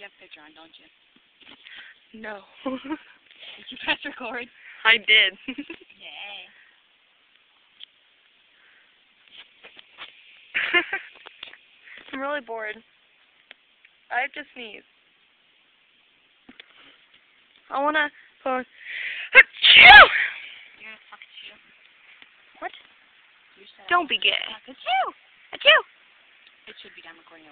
You have a picture on, don't you? No. Did you press record? I did. Yay. I'm really bored. I have to sneeze. I wanna go. Achoo! You're gonna fuck you. What? You said Don't be gay. fuck achoo! Achoo! It should be done recording.